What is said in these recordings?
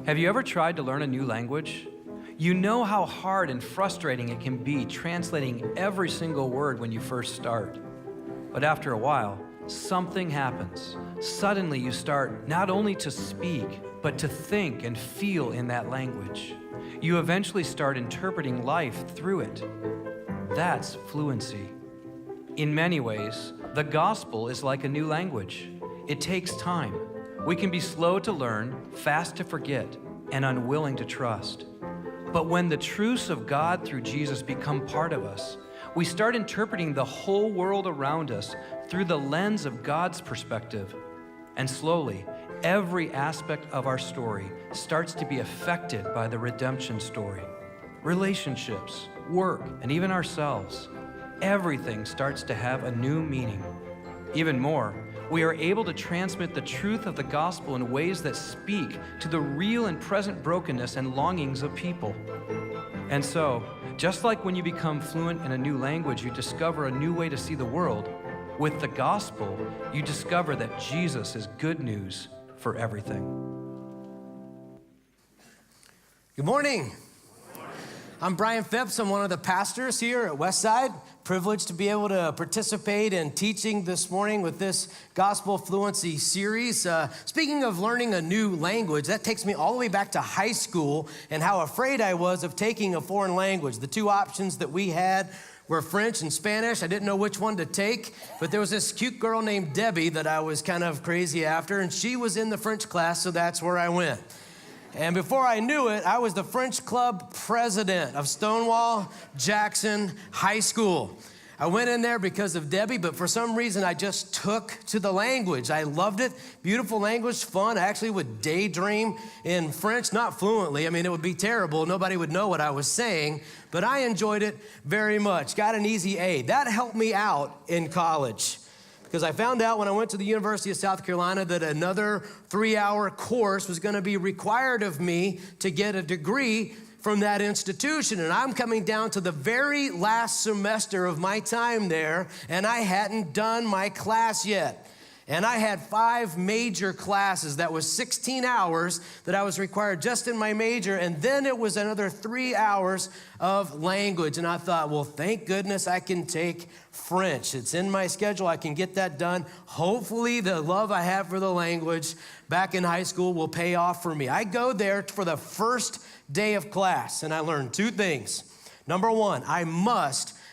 Have you ever tried to learn a new language? You know how hard and frustrating it can be translating every single word when you first start. But after a while, something happens. Suddenly you start not only to speak, but to think and feel in that language. You eventually start interpreting life through it. That's fluency. In many ways, the gospel is like a new language. It takes time. We can be slow to learn, fast to forget, and unwilling to trust. But when the truths of God through Jesus become part of us, we start interpreting the whole world around us through the lens of God's perspective. And slowly, every aspect of our story starts to be affected by the redemption story. Relationships, work, and even ourselves. Everything starts to have a new meaning. Even more, we are able to transmit the truth of the gospel in ways that speak to the real and present brokenness and longings of people. And so, just like when you become fluent in a new language, you discover a new way to see the world, with the gospel, you discover that Jesus is good news for everything. Good morning. I'm Brian Phipps. I'm one of the pastors here at Westside. Privileged to be able to participate in teaching this morning with this Gospel Fluency series. Speaking of learning a new language, that takes me all the way back to high school and how afraid I was of taking a foreign language. The two options that we had were French and Spanish. I didn't know which one to take, but there was this cute girl named Debbie that I was kind of crazy after, and she was in the French class, so that's where I went. And before I knew it, I was the French club president of Stonewall Jackson High School. I went in there because of Debbie, but for some reason I just took to the language. I loved it. Beautiful language, fun. I actually would daydream in French, not fluently. I mean, it would be terrible. Nobody would know what I was saying, but I enjoyed it very much. Got an easy A. That helped me out in college, because I found out when I went to the University of South Carolina that another 3-hour course was going to be required of me to get a degree from that institution. And I'm coming down to the very last semester of my time there, and I hadn't done my class yet. And I had 5 major classes. That was 16 hours that I was required just in my major. And then it was another 3 hours of language. And I thought, well, thank goodness I can take French. It's in my schedule. I can get that done. Hopefully the love I have for the language back in high school will pay off for me. I go there for the first day of class, and I learned 2 things. Number 1,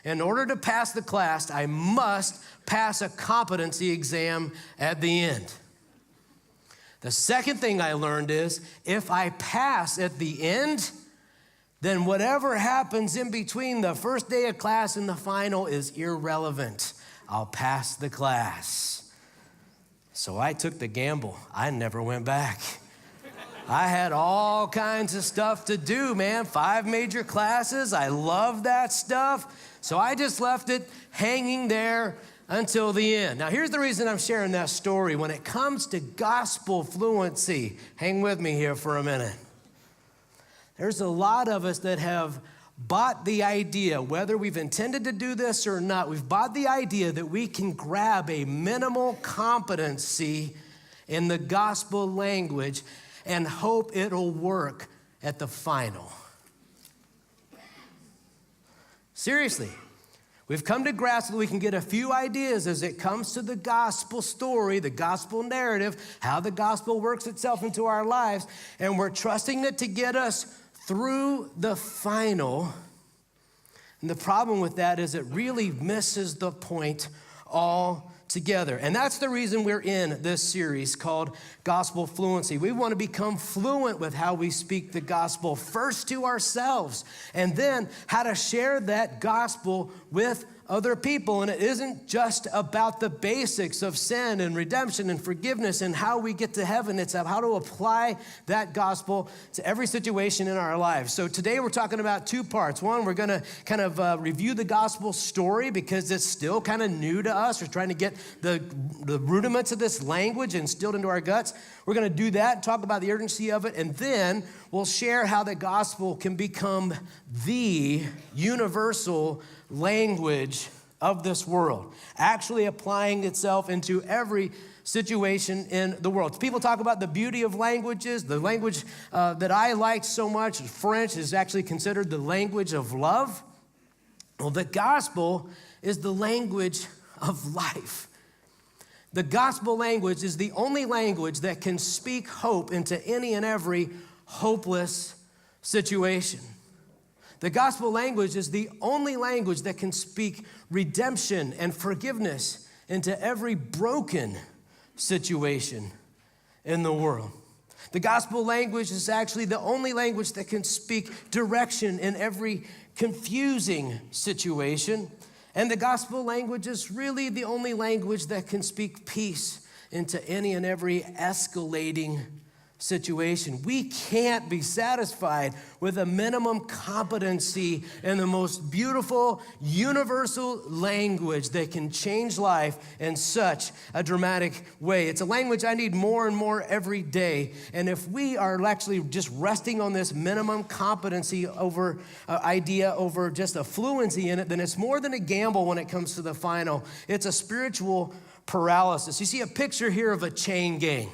in order to pass the class, I must pass a competency exam at the end. The second thing I learned is if I pass at the end, then whatever happens in between the first day of class and the final is irrelevant. I'll pass the class. So I took the gamble. I never went back. I had all kinds of stuff to do, man. 5 major classes. I love that stuff. So I just left it hanging there until the end. Now, here's the reason I'm sharing that story. When it comes to gospel fluency, hang with me here for a minute. There's a lot of us that have bought the idea, whether we've intended to do this or not, we've bought the idea that we can grab a minimal competency in the gospel language and hope it'll work at the final. Seriously, we've come to grasp that we can get a few ideas as it comes to the gospel story, the gospel narrative, how the gospel works itself into our lives, and we're trusting it to get us through the final. And the problem with that is it really misses the point altogether. And that's the reason we're in this series called Gospel Fluency. We want to become fluent with how we speak the gospel, first to ourselves, and then how to share that gospel with other people. And it isn't just about the basics of sin and redemption and forgiveness and how we get to heaven. It's how to apply that gospel to every situation in our lives. So today we're talking about 2 parts. One, we're going to kind of review the gospel story because it's still kind of new to us. We're trying to get the rudiments of this language instilled into our guts. We're going to do that, talk about the urgency of it, and then we'll share how the gospel can become the universal language of this world, actually applying itself into every situation in the world. People talk about the beauty of languages. The language that I like so much, French, is actually considered the language of love. Well, the gospel is the language of life. The gospel language is the only language that can speak hope into any and every hopeless situation. The gospel language is the only language that can speak redemption and forgiveness into every broken situation in the world. The gospel language is actually the only language that can speak direction in every confusing situation. And the gospel language is really the only language that can speak peace into any and every escalating situation. We can't be satisfied with a minimum competency in the most beautiful, universal language that can change life in such a dramatic way. It's a language I need more and more every day. And if we are actually just resting on this minimum competency over idea over just a fluency in it, then it's more than a gamble when it comes to the final. It's a spiritual paralysis. You see a picture here of a chain gang.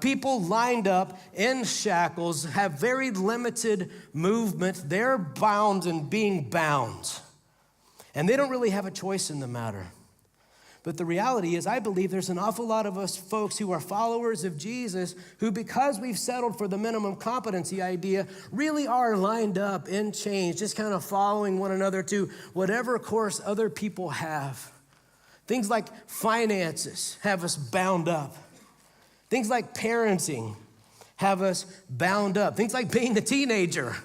People lined up in shackles have very limited movement. They're bound and being bound. And they don't really have a choice in the matter. But the reality is, I believe there's an awful lot of us folks who are followers of Jesus who, because we've settled for the minimum competency idea, really are lined up in chains, just kind of following one another to whatever course other people have. Things like finances have us bound up. Things like parenting have us bound up. Things like being a teenager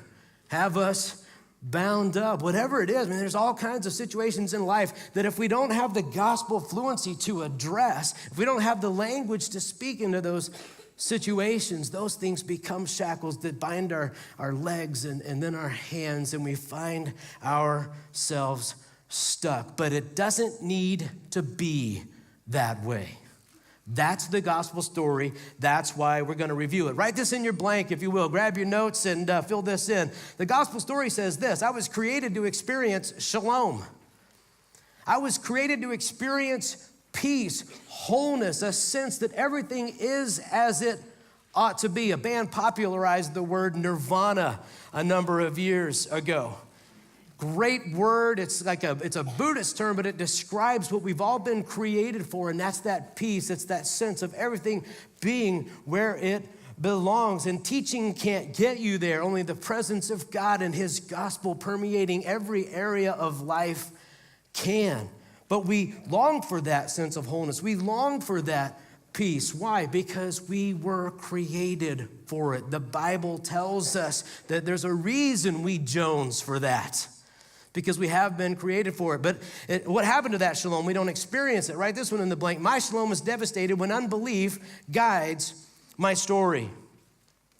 have us bound up. Whatever it is, there's all kinds of situations in life that if we don't have the gospel fluency to address, if we don't have the language to speak into those situations, those things become shackles that bind our legs and then our hands, and we find ourselves stuck. But it doesn't need to be that way. That's the gospel story. That's why we're going to review it. Write this in your blank, if you will. Grab your notes and fill this in. The gospel story says this: I was created to experience shalom. I was created to experience peace, wholeness, a sense that everything is as it ought to be. A band popularized the word nirvana a number of years ago. Great word. It's a Buddhist term, but it describes what we've all been created for, and that's that peace. It's that sense of everything being where it belongs. And teaching can't get you there. Only the presence of God and his gospel permeating every area of life can. But we long for that sense of wholeness. We long for that peace. Why? Because we were created for it. The Bible tells us that there's a reason we Jones for that. Because we have been created for it. But what happened to that shalom? We don't experience it. Write this one in the blank. My shalom is devastated when unbelief guides my story.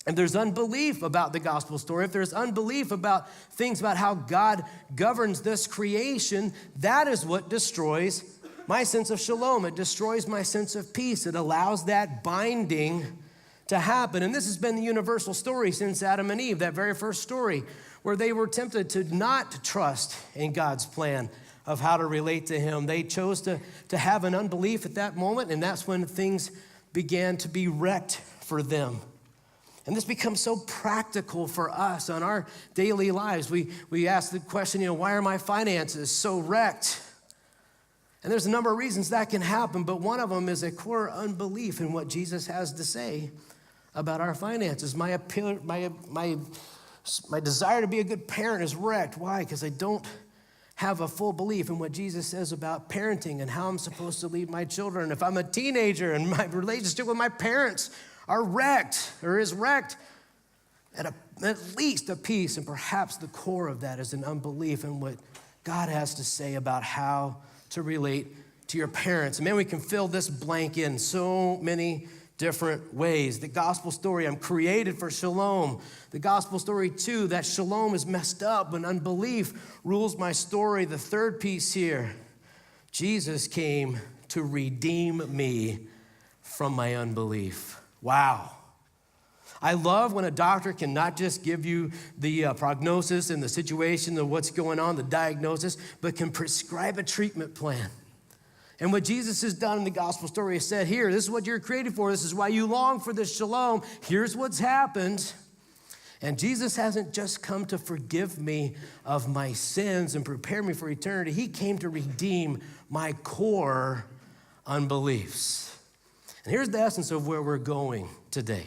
If there's unbelief about the gospel story, if there's unbelief about things about how God governs this creation, that is what destroys my sense of shalom. It destroys my sense of peace. It allows that binding to happen. And this has been the universal story since Adam and Eve, that very first story, where they were tempted to not trust in God's plan of how to relate to him. They chose to have an unbelief at that moment, and that's when things began to be wrecked for them. And this becomes so practical for us on our daily lives. We ask the question, why are my finances so wrecked? And there's a number of reasons that can happen, but one of them is a core unbelief in what Jesus has to say about our finances. My desire to be a good parent is wrecked. Why? Because I don't have a full belief in what Jesus says about parenting and how I'm supposed to lead my children. If I'm a teenager and my relationship with my parents are wrecked or is wrecked, at least a piece, and perhaps the core of that is an unbelief in what God has to say about how to relate to your parents. And man, we can fill this blank in so many different ways. The gospel story, I'm created for shalom. The gospel story, too, that shalom is messed up when unbelief rules my story. The third piece here, Jesus came to redeem me from my unbelief. Wow. I love when a doctor can not just give you the prognosis and the situation of what's going on, the diagnosis, but can prescribe a treatment plan. And what Jesus has done in the gospel story is said here, this is what you're created for. This is why you long for this shalom. Here's what's happened. And Jesus hasn't just come to forgive me of my sins and prepare me for eternity. He came to redeem my core unbeliefs. And here's the essence of where we're going today.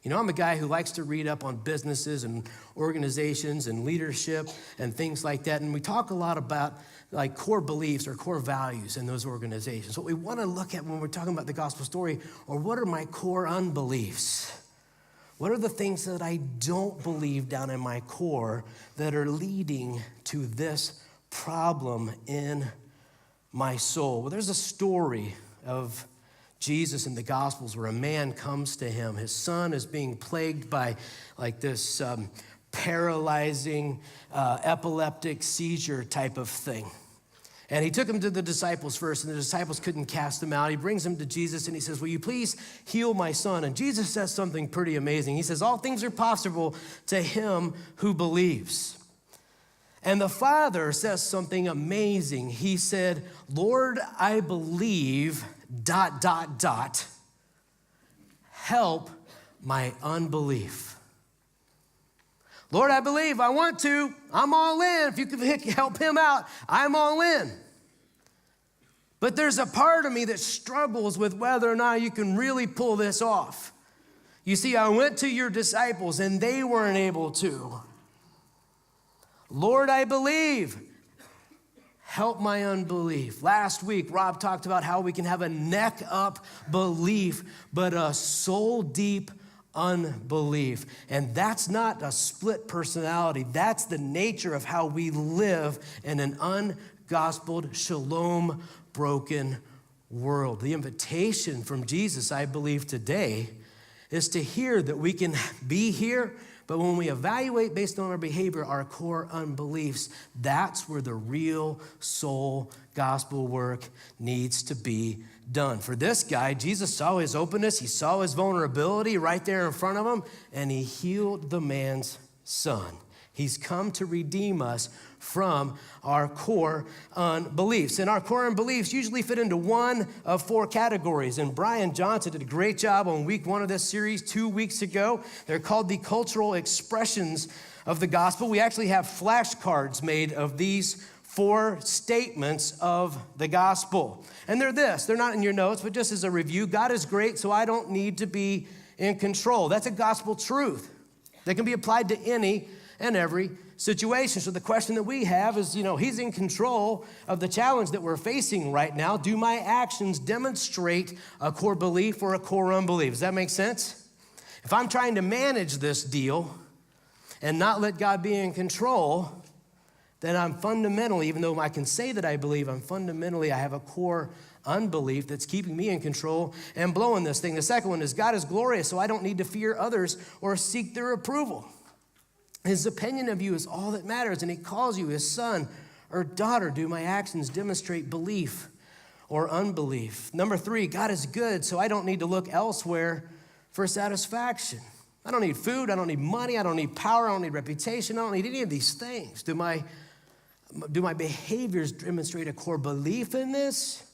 You know, I'm a guy who likes to read up on businesses and organizations and leadership and things like that. And we talk a lot about like core beliefs or core values in those organizations. What we want to look at when we're talking about the gospel story, or what are my core unbeliefs? What are the things that I don't believe down in my core that are leading to this problem in my soul? Well, there's a story of Jesus in the Gospels where a man comes to him. His son is being plagued by like this paralyzing, epileptic seizure type of thing. And he took him to the disciples first, and the disciples couldn't cast him out. He brings him to Jesus, and he says, will you please heal my son? And Jesus says something pretty amazing. He says, all things are possible to him who believes. And the father says something amazing. He said, Lord, I believe, ... help my unbelief. Lord, I believe, I want to, I'm all in. If you could help him out, I'm all in. But there's a part of me that struggles with whether or not you can really pull this off. You see, I went to your disciples and they weren't able to. Lord, I believe, help my unbelief. Last week, Rob talked about how we can have a neck up belief, but a soul deep unbelief. And that's not a split personality. That's the nature of how we live in an ungospeled, shalom, broken world. The invitation from Jesus, I believe today, is to hear that we can be here, but when we evaluate based on our behavior, our core unbeliefs, that's where the real soul gospel work needs to be done. For this guy, Jesus saw his openness, he saw his vulnerability right there in front of him, and he healed the man's son. He's come to redeem us from our core unbeliefs. And our core unbeliefs usually fit into one of four categories. And Brian Johnson did a great job on week 1 of this series 2 weeks ago. They're called the cultural expressions of the gospel. We actually have flashcards made of these 4 statements of the gospel. And they're this. They're not in your notes, but just as a review. God is great, so I don't need to be in control. That's a gospel truth that can be applied to any and every situation. So the question that we have is, he's in control of the challenge that we're facing right now. Do my actions demonstrate a core belief or a core unbelief? Does that make sense? If I'm trying to manage this deal and not let God be in control, then I'm fundamentally, even though I can say that I believe, I have a core unbelief that's keeping me in control and blowing this thing. The second one is God is glorious, so I don't need to fear others or seek their approval. His opinion of you is all that matters, and he calls you his son or daughter. Do my actions demonstrate belief or unbelief? Number 3, God is good, so I don't need to look elsewhere for satisfaction. I don't need food, I don't need money, I don't need power, I don't need reputation, I don't need any of these things. Do my behaviors demonstrate a core belief in this,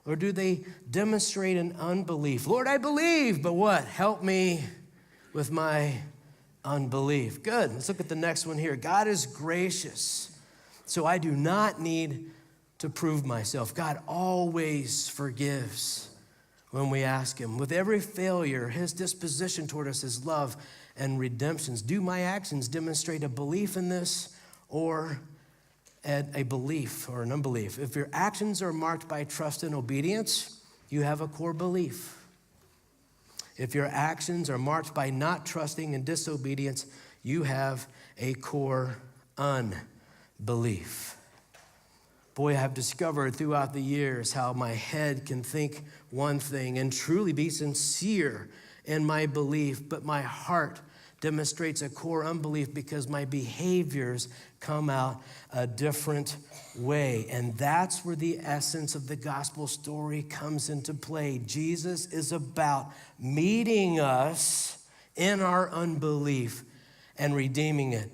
or do they demonstrate an unbelief? Lord, I believe, but what? Help me with my unbelief. Good. Let's look at the next one here. God is gracious, so I do not need to prove myself. God always forgives when we ask him. With every failure, his disposition toward us is love and redemption. Do my actions demonstrate a belief in this or a belief or an unbelief? If your actions are marked by trust and obedience, you have a core belief. If your actions are marked by not trusting and disobedience, you have a core unbelief. Boy, I've discovered throughout the years how my head can think one thing and truly be sincere in my belief, but my heart demonstrates a core unbelief because my behaviors come out a different way. And that's where the essence of the gospel story comes into play. Jesus is about meeting us in our unbelief and redeeming it.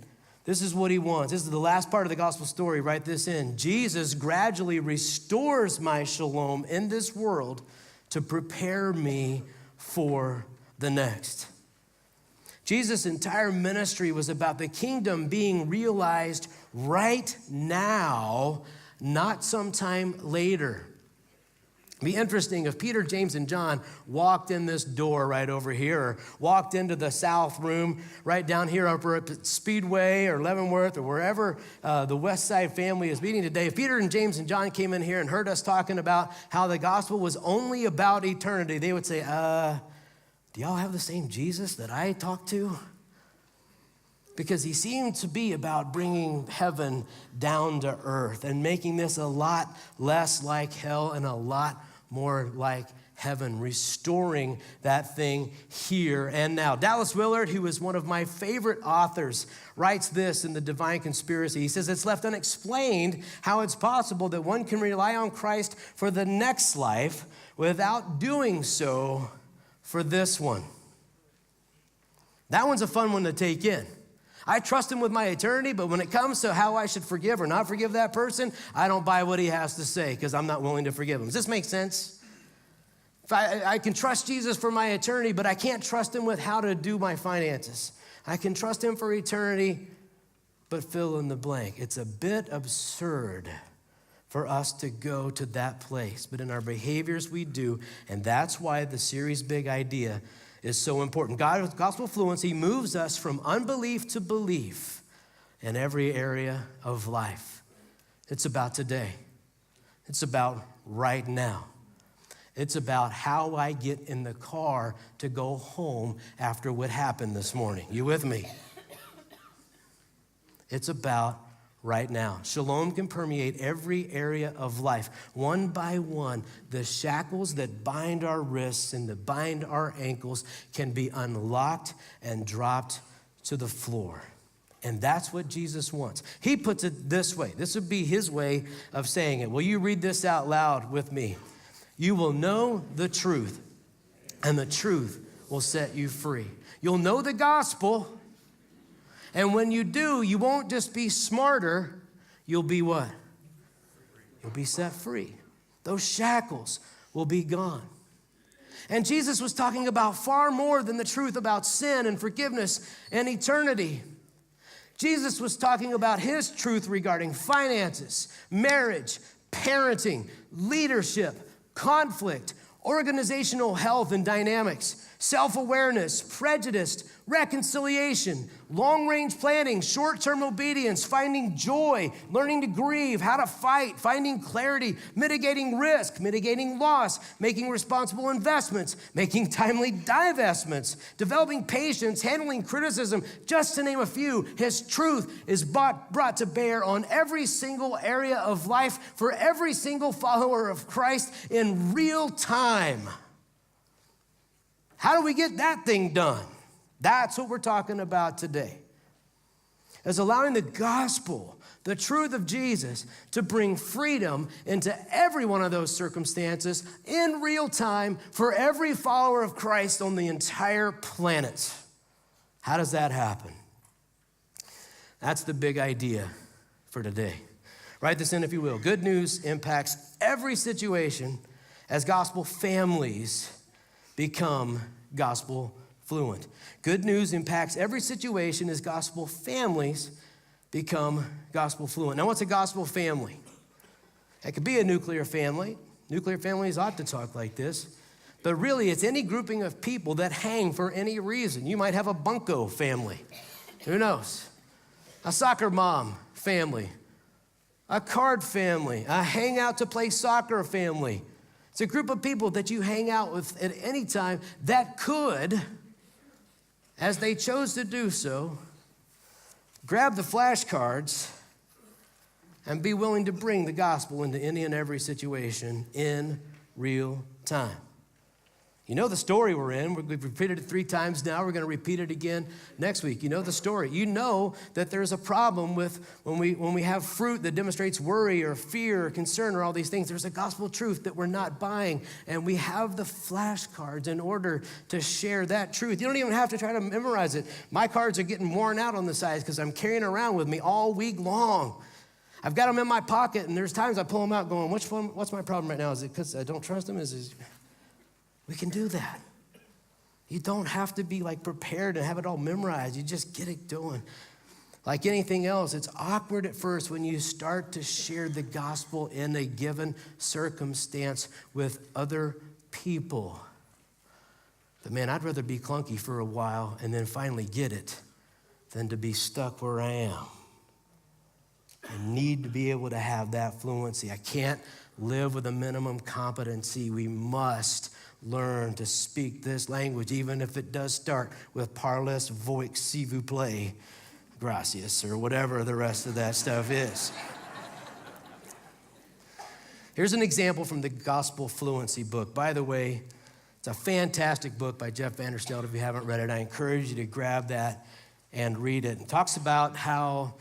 This is what he wants. This is the last part of the gospel story. Write this in. Jesus gradually restores my shalom in this world to prepare me for the next. Jesus' entire ministry was about the kingdom being realized right now, not sometime later. It'd be interesting if Peter, James, and John walked in this door right over here, or walked into the south room right down here over at Speedway or Leavenworth or wherever the West Side family is meeting today. If Peter and James and John came in here and heard us talking about how the gospel was only about eternity, they would say, do y'all have the same Jesus that I talked to? Because he seemed to be about bringing heaven down to earth and making this a lot less like hell and a lot more like heaven, restoring that thing here and now. Dallas Willard, who is one of my favorite authors, writes this in the Divine Conspiracy. He says, it's left unexplained how it's possible that one can rely on Christ for the next life without doing so for this one. That one's a fun one to take in. I trust him with my eternity, but when it comes to how I should forgive or not forgive that person, I don't buy what he has to say because I'm not willing to forgive him. Does this make sense? If I can trust Jesus for my eternity, but I can't trust him with how to do my finances. I can trust him for eternity, but fill in the blank. It's a bit absurd for us to go to that place, but in our behaviors we do, and that's why the series Big Idea is so important. Gospel Fluency moves us from unbelief to belief in every area of life. It's about today. It's about right now. It's about how I get in the car to go home after what happened this morning. You with me? It's about right now. Shalom can permeate every area of life. One by one, the shackles that bind our wrists and that bind our ankles can be unlocked and dropped to the floor. And that's what Jesus wants. He puts it this way. This would be his way of saying it. Will you read this out loud with me? You will know the truth, and the truth will set you free. You'll know the gospel. And when you do, you won't just be smarter, you'll be what? You'll be set free. Those shackles will be gone. And Jesus was talking about far more than the truth about sin and forgiveness and eternity. Jesus was talking about his truth regarding finances, marriage, parenting, leadership, conflict, organizational health and dynamics, self-awareness, prejudice, reconciliation, long-range planning, short-term obedience, finding joy, learning to grieve, how to fight, finding clarity, mitigating risk, mitigating loss, making responsible investments, making timely divestments, developing patience, handling criticism, just to name a few. His truth is brought to bear on every single area of life for every single follower of Christ in real time. How do we get that thing done? That's what we're talking about today. Is allowing the gospel, the truth of Jesus, to bring freedom into every one of those circumstances in real time for every follower of Christ on the entire planet. How does that happen? That's the big idea for today. Write this in if you will. Good news impacts every situation as gospel families become gospel fluent. Good news impacts every situation as gospel families become gospel fluent. Now, what's a gospel family? It could be a nuclear family. Nuclear families ought to talk like this. But really, it's any grouping of people that hang for any reason. You might have a bunco family. Who knows? A soccer mom family. A card family. A hang out to play soccer family. It's a group of people that you hang out with at any time that could, as they chose to do so, grab the flashcards and be willing to bring the gospel into any and every situation in real time. You know the story we're in. We've repeated it 3 times now. We're going to repeat it again next week. You know the story. You know that there's a problem with when we have fruit that demonstrates worry or fear or concern or all these things. There's a gospel truth that we're not buying, and we have the flashcards in order to share that truth. You don't even have to try to memorize it. My cards are getting worn out on the sides because I'm carrying around with me all week long. I've got them in my pocket, and there's times I pull them out going, which one? What's my problem right now? Is it because I don't trust them? We can do that. You don't have to be like prepared and have it all memorized. You just get it doing. Like anything else, it's awkward at first when you start to share the gospel in a given circumstance with other people. But man, I'd rather be clunky for a while and then finally get it than to be stuck where I am. I need to be able to have that fluency. I can't live with a minimum competency. We must learn to speak this language, even if it does start with parlez, voix, s'il vous plaît, gracias, or whatever the rest of that stuff is. Here's an example from the Gospel Fluency book. By the way, it's a fantastic book by Jeff Vanderstelt. If you haven't read it, I encourage you to grab that and read it. It talks about how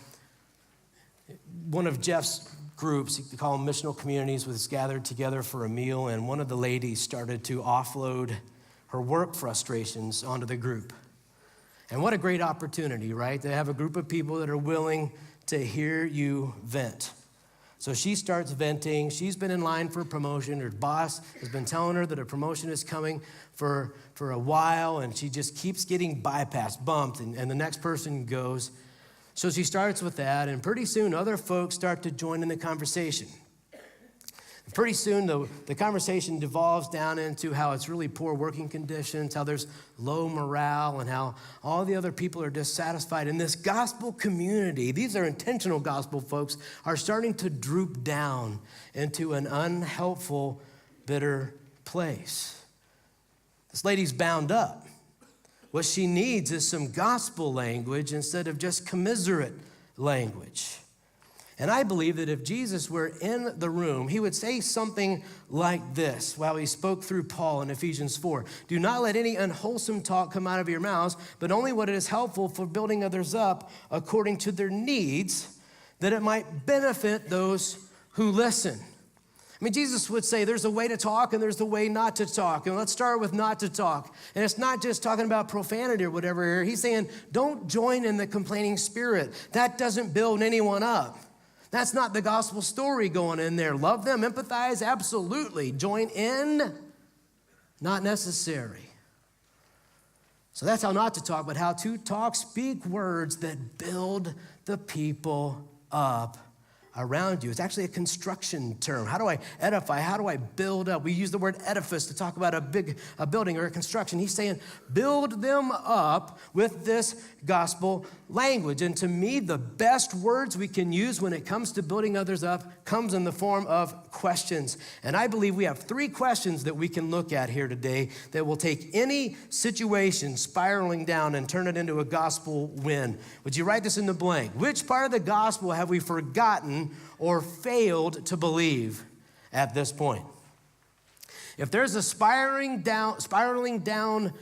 one of Jeff's groups, you could call them missional communities, was gathered together for a meal, and one of the ladies started to offload her work frustrations onto the group. And what a great opportunity, right? To have a group of people that are willing to hear you vent. So she starts venting. She's been in line for a promotion. Her boss has been telling her that a promotion is coming for a while, and she just keeps getting bypassed, bumped, and the next person goes. So she starts with that, and pretty soon other folks start to join in the conversation. Pretty soon the conversation devolves down into how it's really poor working conditions, how there's low morale, and how all the other people are dissatisfied. And this gospel community, these are intentional gospel folks, are starting to droop down into an unhelpful, bitter place. This lady's bound up. What she needs is some gospel language instead of just commiserate language. And I believe that if Jesus were in the room, he would say something like this while he spoke through Paul in Ephesians 4. Do not let any unwholesome talk come out of your mouths, but only what is helpful for building others up according to their needs, that it might benefit those who listen. I mean, Jesus would say there's a way to talk and there's a way not to talk. And let's start with not to talk. And it's not just talking about profanity or whatever here. He's saying don't join in the complaining spirit. That doesn't build anyone up. That's not the gospel story going in there. Love them, empathize, absolutely. Join in, not necessary. So that's how not to talk, but how to talk. Speak words that build the people up around you. It's actually a construction term. How do I edify? How do I build up? We use the word edifice to talk about a building or a construction. He's saying build them up with this gospel language. And to me, the best words we can use when it comes to building others up comes in the form of questions. And I believe we have 3 questions that we can look at here today that will take any situation spiraling down and turn it into a gospel win. Would you write this in the blank? Which part of the gospel have we forgotten or failed to believe at this point? If there's a spiraling down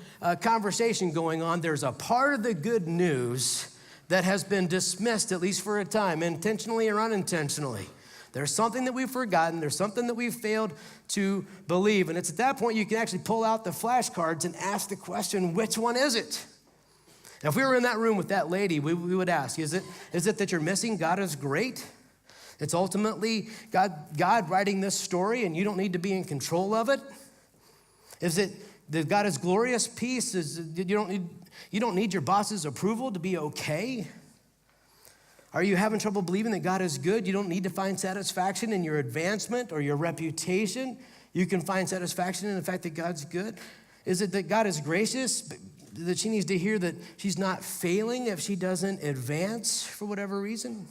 conversation going on, there's a part of the good news that has been dismissed, at least for a time, intentionally or unintentionally. There's something that we've forgotten. There's something that we've failed to believe. And it's at that point you can actually pull out the flashcards and ask the question, which one is it? Now, if we were in that room with that lady, we would ask, is it that you're missing God is great? It's ultimately God writing this story and you don't need to be in control of it? Is it that God is glorious peace? You don't need your boss's approval to be okay? Are you having trouble believing that God is good? You don't need to find satisfaction in your advancement or your reputation. You can find satisfaction in the fact that God's good. Is it that God is gracious, that she needs to hear that she's not failing if she doesn't advance for whatever reason?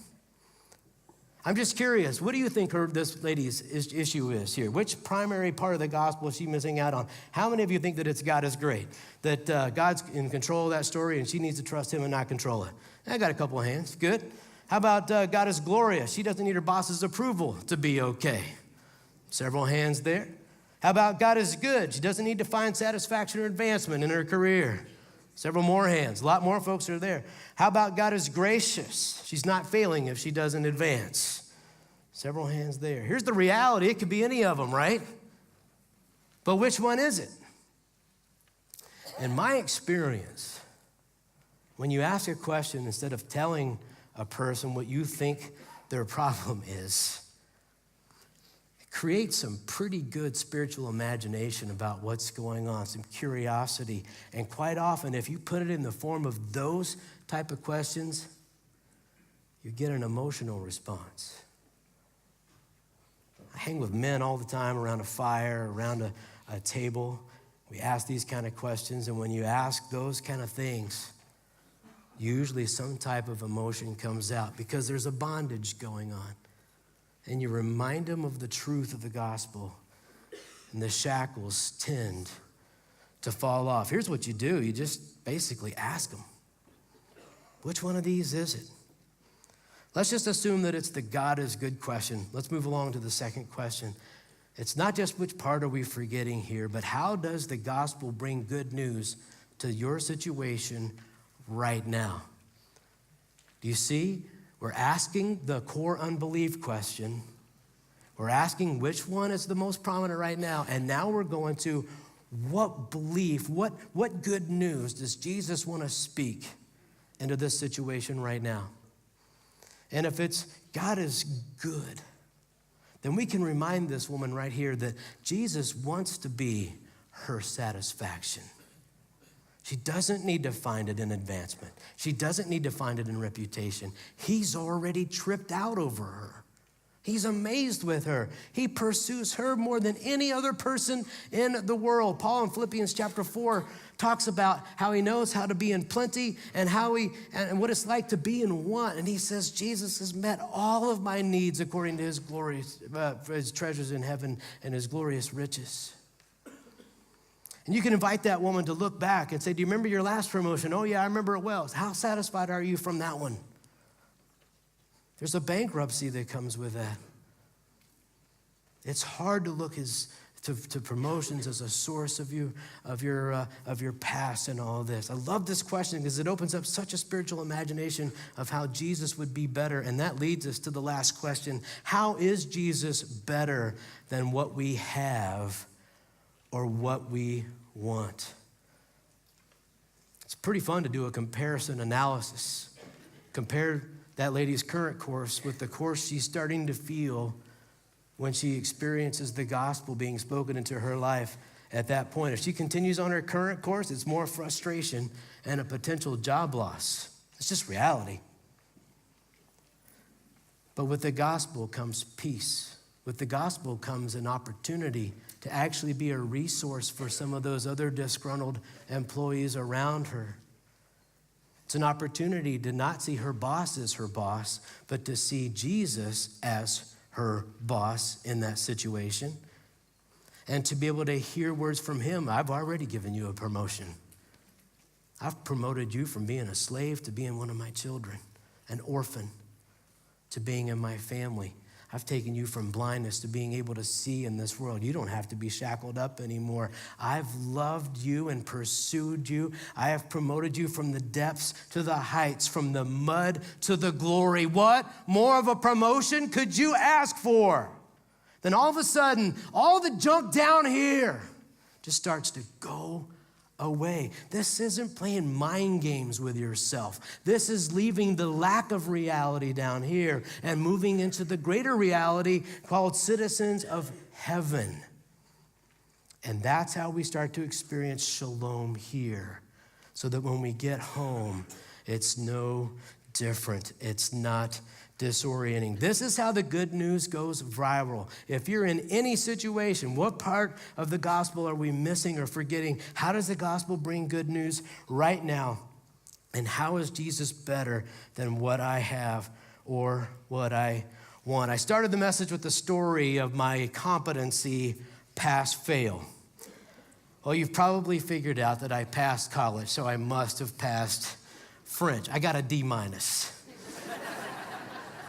I'm just curious, what do you think this lady's issue is here? Which primary part of the gospel is she missing out on? How many of you think that it's God is great, that God's in control of that story and she needs to trust him and not control it? I got a couple of hands, good. How about God is glorious? She doesn't need her boss's approval to be okay. Several hands there. How about God is good? She doesn't need to find satisfaction or advancement in her career. Several more hands. A lot more folks are there. How about God is gracious? She's not failing if she doesn't advance. Several hands there. Here's the reality. It could be any of them, right? But which one is it? In my experience, when you ask a question, instead of telling a person what you think their problem is, it creates some pretty good spiritual imagination about what's going on, some curiosity. And quite often, if you put it in the form of those type of questions, you get an emotional response. I hang with men all the time around a fire, around a table. We ask these kind of questions, and when you ask those kind of things, usually some type of emotion comes out because there's a bondage going on. And you remind them of the truth of the gospel, and the shackles tend to fall off. Here's what you do. You just basically ask them, which one of these is it? Let's just assume that it's the God is good question. Let's move along to the second question. It's not just which part are we forgetting here, but how does the gospel bring good news to your situation right now? Do you see? We're asking the core unbelief question. We're asking which one is the most prominent right now, and now we're going to what belief, what good news does Jesus want to speak into this situation right now? And if it's God is good, then we can remind this woman right here that Jesus wants to be her satisfaction. She doesn't need to find it in advancement. She doesn't need to find it in reputation. He's already tripped out over her. He's amazed with her. He pursues her more than any other person in the world. Paul in Philippians chapter 4 talks about how he knows how to be in plenty and and what it's like to be in want. And he says, Jesus has met all of my needs according to his glorious, his treasures in heaven and his glorious riches. And you can invite that woman to look back and say, do you remember your last promotion? Oh yeah, I remember it well. How satisfied are you from that one? There's a bankruptcy that comes with that. It's hard to look to promotions as a source of your past and all this. I love this question because it opens up such a spiritual imagination of how Jesus would be better. And that leads us to the last question. How is Jesus better than what we have or what we want? It's pretty fun to do a comparison analysis. Compare that lady's current course with the course she's starting to feel when she experiences the gospel being spoken into her life at that point. If she continues on her current course, it's more frustration and a potential job loss. It's just reality. But with the gospel comes peace. With the gospel comes an opportunity to actually be a resource for some of those other disgruntled employees around her. It's an opportunity to not see her boss as her boss, but to see Jesus as her boss in that situation, and to be able to hear words from him. I've already given you a promotion. I've promoted you from being a slave to being one of my children, an orphan, to being in my family. I've taken you from blindness to being able to see in this world. You don't have to be shackled up anymore. I've loved you and pursued you. I have promoted you from the depths to the heights, from the mud to the glory. What more of a promotion could you ask for? Then all of a sudden, all the junk down here just starts to go away. This isn't playing mind games with yourself. This is leaving the lack of reality down here and moving into the greater reality called citizens of heaven. And that's how we start to experience shalom here, so that when we get home, it's no different. It's not disorienting. This is how the good news goes viral. If you're in any situation, what part of the gospel are we missing or forgetting? How does the gospel bring good news right now? And how is Jesus better than what I have or what I want? I started the message with the story of my competency pass-fail. Well, you've probably figured out that I passed college, so I must have passed French. I got a D-.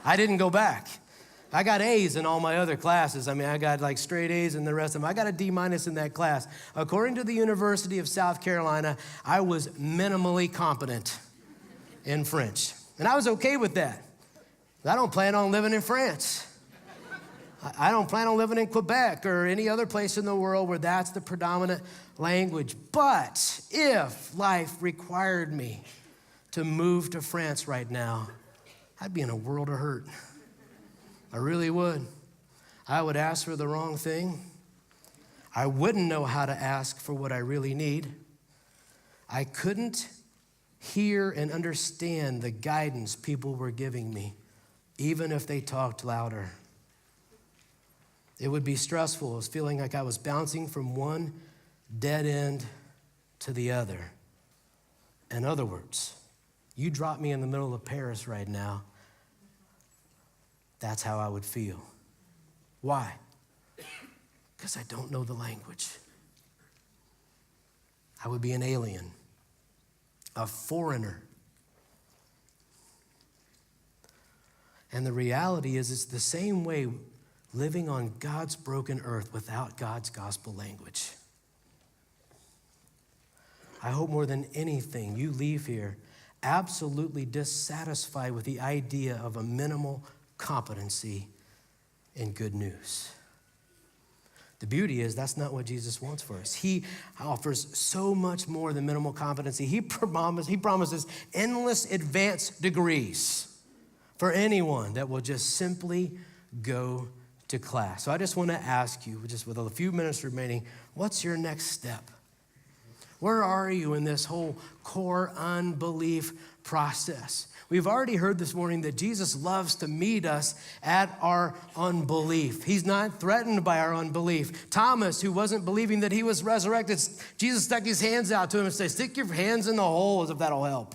I didn't go back. I got A's in all my other classes. I mean, I got like straight A's in the rest of them. I got a D- in that class. According to the University of South Carolina, I was minimally competent in French. And I was okay with that. I don't plan on living in France. I don't plan on living in Quebec or any other place in the world where that's the predominant language. But if life required me to move to France right now, I'd be in a world of hurt. I really would. I would ask for the wrong thing. I wouldn't know how to ask for what I really need. I couldn't hear and understand the guidance people were giving me, even if they talked louder. It would be stressful. It was feeling like I was bouncing from one dead end to the other. In other words, you drop me in the middle of Paris right now, that's how I would feel. Why? Because I don't know the language. I would be an alien, a foreigner. And the reality is, it's the same way living on God's broken earth without God's gospel language. I hope more than anything you leave here absolutely dissatisfied with the idea of a minimal competency in good news. The beauty is that's not what Jesus wants for us. He offers so much more than minimal competency. He promises endless advanced degrees for anyone that will just simply go to class. So I just want to ask you, just with a few minutes remaining, what's your next step? Where are you in this whole core unbelief process? We've already heard this morning that Jesus loves to meet us at our unbelief. He's not threatened by our unbelief. Thomas, who wasn't believing that he was resurrected, Jesus stuck his hands out to him and said, stick your hands in the holes if that'll help.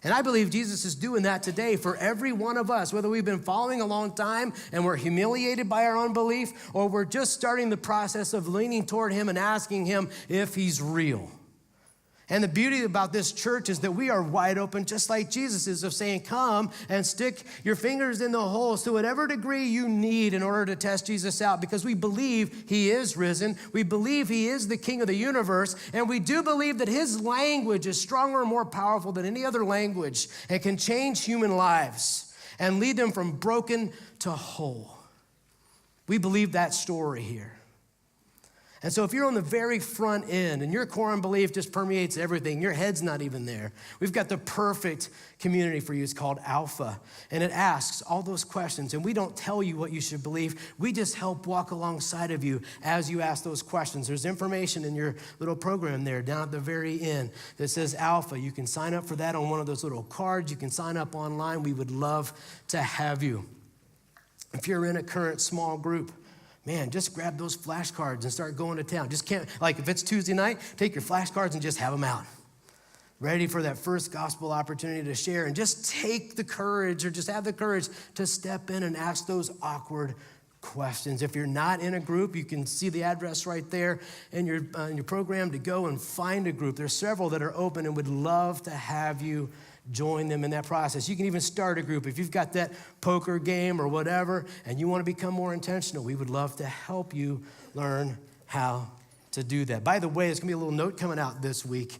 And I believe Jesus is doing that today for every one of us, whether we've been following a long time and we're humiliated by our unbelief, or we're just starting the process of leaning toward him and asking him if he's real. And the beauty about this church is that we are wide open, just like Jesus is, of saying, come and stick your fingers in the holes to whatever degree you need in order to test Jesus out, because we believe he is risen. We believe he is the King of the universe. And we do believe that his language is stronger and more powerful than any other language and can change human lives and lead them from broken to whole. We believe that story here. And so if you're on the very front end and your core unbelief just permeates everything, your head's not even there, we've got the perfect community for you. It's called Alpha, and it asks all those questions. And we don't tell you what you should believe. We just help walk alongside of you as you ask those questions. There's information in your little program there down at the very end that says Alpha. You can sign up for that on one of those little cards. You can sign up online. We would love to have you. If you're in a current small group, man, just grab those flashcards and start going to town. Just can't, like if it's Tuesday night, take your flashcards and just have them out. Ready for that first gospel opportunity to share, and just take the courage, or just have the courage to step in and ask those awkward questions. If you're not in a group, you can see the address right there in your program to go and find a group. There's several that are open and would love to have you join them in that process. You can even start a group. If you've got that poker game or whatever, and you want to become more intentional, we would love to help you learn how to do that. By the way, there's going to be a little note coming out this week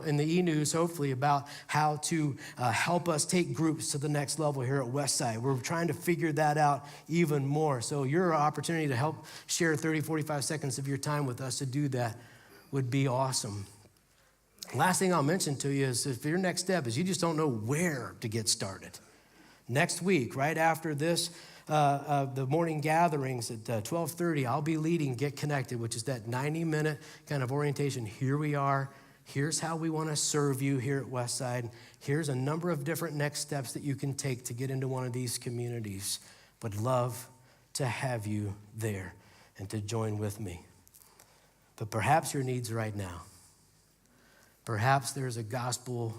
in the e-news, hopefully, about how to help us take groups to the next level here at Westside. We're trying to figure that out even more. So your opportunity to help share 30, 45 seconds of your time with us to do that would be awesome. Last thing I'll mention to you is, if your next step is you just don't know where to get started. Next week, right after this, the morning gatherings at 12:30, I'll be leading Get Connected, which is that 90-minute kind of orientation. Here we are. Here's how we want to serve you here at Westside. Here's a number of different next steps that you can take to get into one of these communities. Would love to have you there and to join with me. But perhaps your needs right now. Perhaps there's a gospel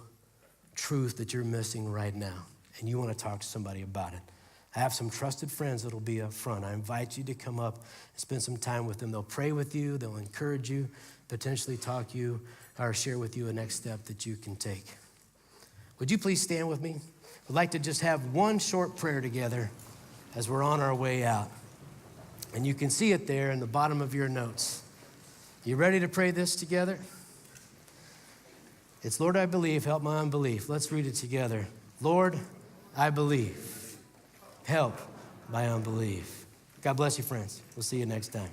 truth that you're missing right now, and you want to talk to somebody about it. I have some trusted friends that'll be up front. I invite you to come up and spend some time with them. They'll pray with you, they'll encourage you, potentially talk you or share with you a next step that you can take. Would you please stand with me? I'd like to just have one short prayer together as we're on our way out. And you can see it there in the bottom of your notes. You ready to pray this together? It's, Lord, I believe, help my unbelief. Let's read it together. Lord, I believe, help my unbelief. God bless you, friends. We'll see you next time.